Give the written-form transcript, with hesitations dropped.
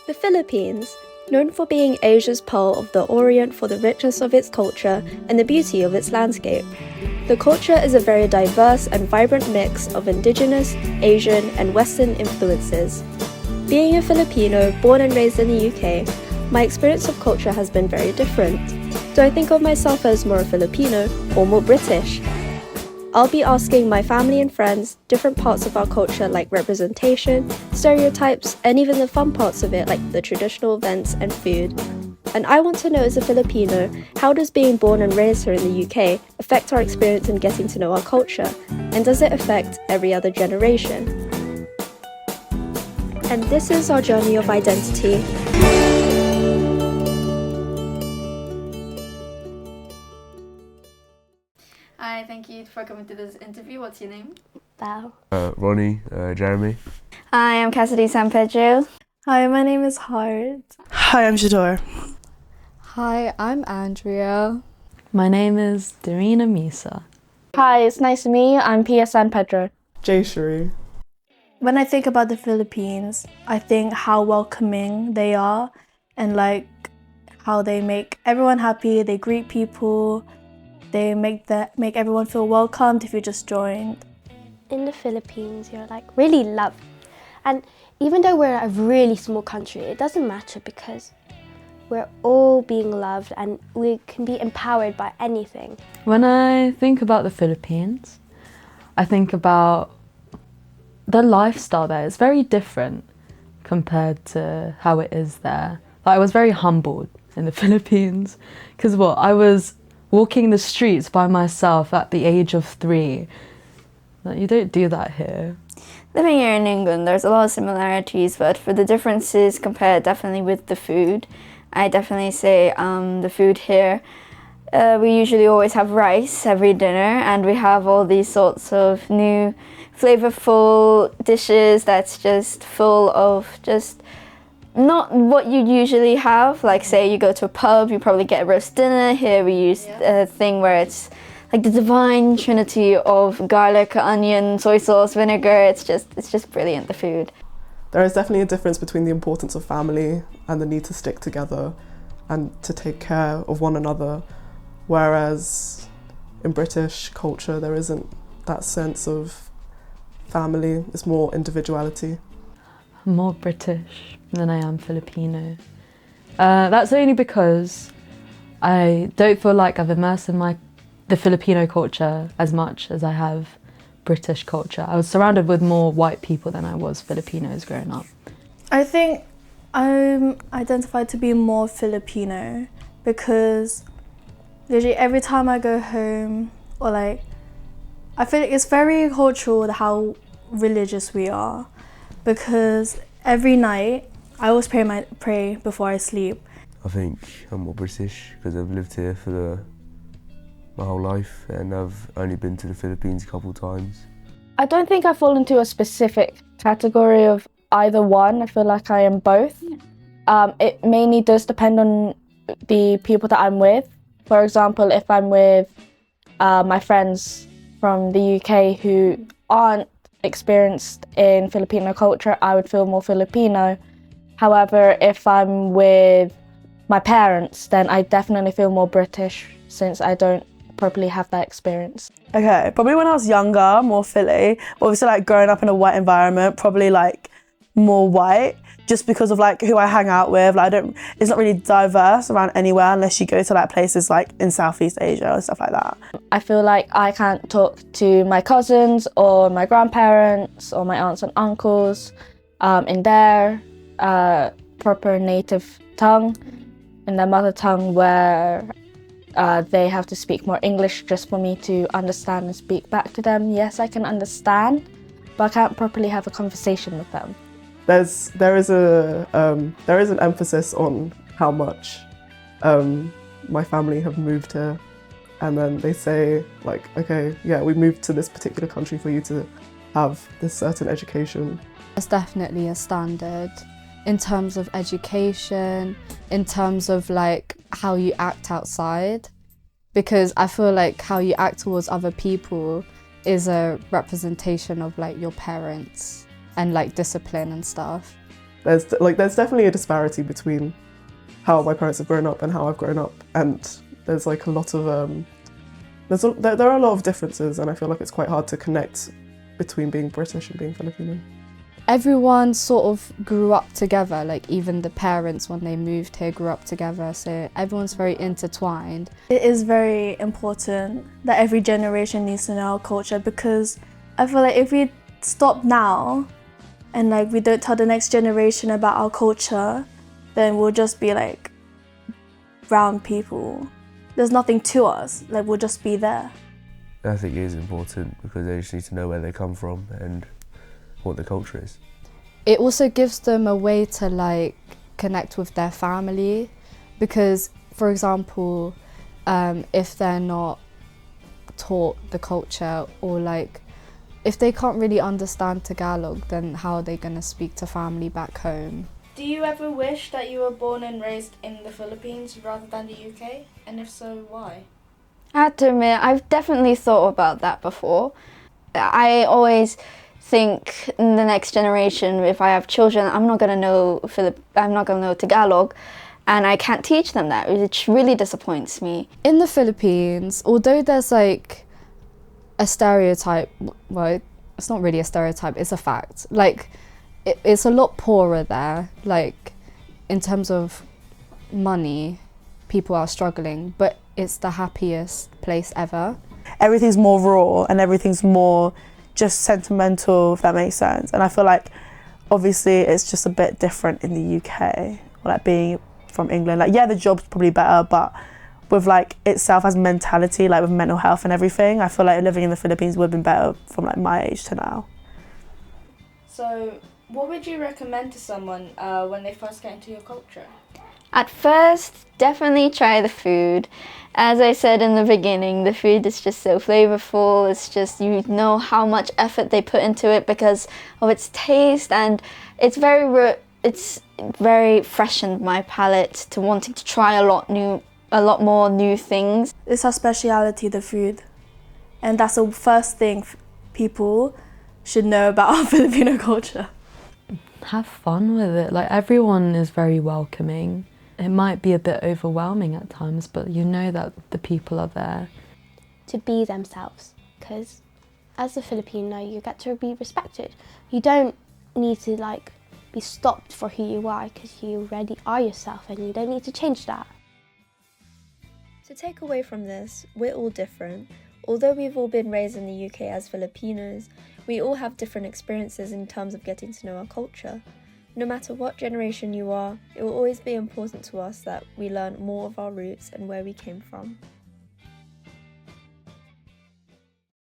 The Philippines, known for being Asia's pearl of the Orient for the richness of its culture and the beauty of its landscape. The culture is a very diverse and vibrant mix of indigenous, Asian, and Western influences. Being a Filipino born and raised in the UK, my experience of culture has been very different. Do I think of myself as more Filipino or more British? I'll be asking my family and friends different parts of our culture like representation, stereotypes, and even the fun parts of it like the traditional events and food. And I want to know as a Filipino, how does being born and raised here in the UK affect our experience in getting to know our culture? And does it affect every other generation? And this is our journey of identity. Hi, thank you for coming to this interview. What's your name? Wow. Ronnie, Jeremy. Hi, I'm Cassidy San Pedro. Hi, my name is Hart. Hi, I'm Shador. Hi, I'm Andrea. My name is Darina Misa. Hi, it's nice to meet you. I'm Pia San Pedro. Jay Cherie. When I think about the Philippines, I think how welcoming they are and like how they make everyone happy, they greet people, they make everyone feel welcomed if you just joined. In the Philippines, you're like really loved. And even though we're a really small country, it doesn't matter because we're all being loved and we can be empowered by anything. When I think about the Philippines, I think about the lifestyle there. It's very different compared to how it is there. Like, I was very humbled in the Philippines because I was walking the streets by myself at the age of 3. Like, you don't do that here. Living here in England, there's a lot of similarities, but for the differences compared definitely with the food, I definitely say the food here, we usually always have rice every dinner and we have all these sorts of new flavorful dishes that's just full of just not what you usually have. Like say you go to a pub, you probably get a roast dinner. Here we use a thing where it's like the divine trinity of garlic, onion, soy sauce, vinegar. It's just brilliant, the food. There is definitely a difference between the importance of family and the need to stick together and to take care of one another, whereas in British culture there isn't that sense of family, it's more individuality. I'm more British than I am Filipino. That's only because I don't feel like I've immersed in the Filipino culture as much as I have British culture. I was surrounded with more white people than I was Filipinos growing up. I think I'm identified to be more Filipino because literally every time I go home or like, I feel like it's very cultural how religious we are because every night I always pray before I sleep. I think I'm more British because I've lived here for my whole life and I've only been to the Philippines a couple of times. I don't think I fall into a specific category of either one. I feel like I am both. It mainly does depend on the people that I'm with. For example, if I'm with my friends from the UK who aren't experienced in Filipino culture, I would feel more Filipino. However, if I'm with my parents, then I definitely feel more British since I don't properly have that experience. Okay, probably when I was younger, more Philly. Obviously like growing up in a white environment, probably like more white, just because of like who I hang out with. Like it's not really diverse around anywhere unless you go to like places like in Southeast Asia or stuff like that. I feel like I can't talk to my cousins or my grandparents or my aunts and uncles in their proper native tongue, in their mother tongue, where they have to speak more English just for me to understand and speak back to them. Yes, I can understand, but I can't properly have a conversation with them. There is an emphasis on how much my family have moved here, and then they say like, okay, yeah, we moved to this particular country for you to have this certain education. It's definitely a standard in terms of education, in terms of like how you act outside, because I feel like how you act towards other people is a representation of like your parents and like discipline and stuff. there's definitely a disparity between how my parents have grown up and how I've grown up, and there's like a lot of there are a lot of differences, and I feel like it's quite hard to connect between being British and being Filipino. Everyone sort of grew up together, like even the parents when they moved here grew up together, so everyone's very intertwined. It is very important that every generation needs to know our culture, because I feel like if we stop now and like we don't tell the next generation about our culture, then we'll just be like brown people. There's nothing to us, like we'll just be there. I think it is important because they just need to know where they come from and what the culture is. It also gives them a way to like connect with their family, because for example, if they're not taught the culture, or like if they can't really understand Tagalog, then how are they going to speak to family back home? Do you ever wish that you were born and raised in the Philippines rather than the UK? And if so, why? I have to admit, I've definitely thought about that before. I always think in the next generation, if I have children, I'm not gonna know Tagalog, and I can't teach them that, which really disappoints me. In the Philippines, although there's like a stereotype, well, it's not really a stereotype, it's a fact. Like, it's a lot poorer there, like in terms of money, people are struggling, but it's the happiest place ever. Everything's more raw and everything's more just sentimental, if that makes sense. And I feel like obviously it's just a bit different in the UK, like being from England. Like, yeah, the job's probably better, but with like itself as mentality, like with mental health and everything, I feel like living in the Philippines would have been better from like my age to now. So, what would you recommend to someone when they first get into your culture? At first, definitely try the food. As I said in the beginning, the food is just so flavorful. It's just, you know how much effort they put into it because of its taste, and it's very freshened my palate to wanting to try a lot more new things. It's our speciality, the food, and that's the first thing people should know about our Filipino culture. Have fun with it. Like, everyone is very welcoming. It might be a bit overwhelming at times, but you know that the people are there. To be themselves, because as a Filipino, you get to be respected. You don't need to like be stopped for who you are, because you already are yourself and you don't need to change that. To take away from this, we're all different. Although we've all been raised in the UK as Filipinos, we all have different experiences in terms of getting to know our culture. No matter what generation you are, it will always be important to us that we learn more of our roots and where we came from.